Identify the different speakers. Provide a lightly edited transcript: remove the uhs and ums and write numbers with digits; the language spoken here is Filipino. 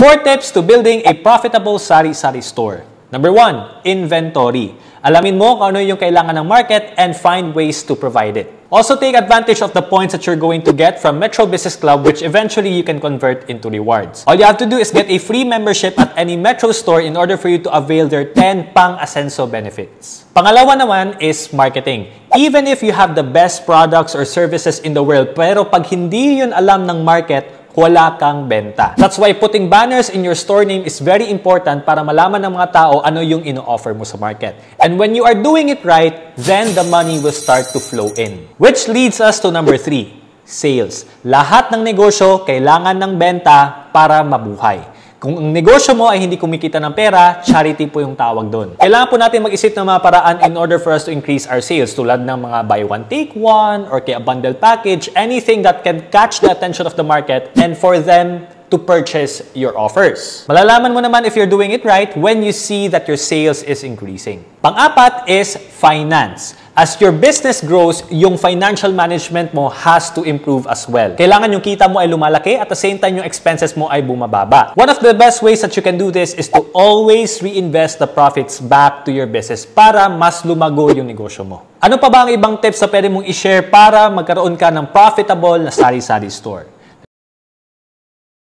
Speaker 1: 4 tips to building a profitable sari-sari store. Number 1, inventory. Alamin mo kung ano yung kailangan ng market and find ways to provide it. Also, take advantage of the points that you're going to get from Metro Business Club, which eventually you can convert into rewards. All you have to do is get a free membership at any Metro store in order for you to avail their 10 pang-asenso benefits. Pangalawa naman is marketing. Even if you have the best products or services in the world, pero pag hindi yun alam ng market, wala kang benta. That's why putting banners in your store name is very important para malaman ng mga tao ano yung ino-offer mo sa market. And when you are doing it right, then the money will start to flow in. Which leads us to number 3, sales. Lahat ng negosyo kailangan ng benta para mabuhay. Kung ang negosyo mo ay hindi kumikita ng pera, charity po yung tawag doon. Kailangan po natin mag-isip ng mga paraan in order for us to increase our sales, tulad ng mga buy one, take one, or kaya bundle package, anything that can catch the attention of the market and for them to purchase your offers. Malalaman mo naman if you're doing it right when you see that your sales is increasing. Pang-apat is finance. As your business grows, yung financial management mo has to improve as well. Kailangan yung kita mo ay lumalaki at the same time yung expenses mo ay bumababa. One of the best ways that you can do this is to always reinvest the profits back to your business para mas lumago yung negosyo mo. Ano pa ba ang ibang tips na pwede mong i-share para magkaroon ka ng profitable na sari-sari store?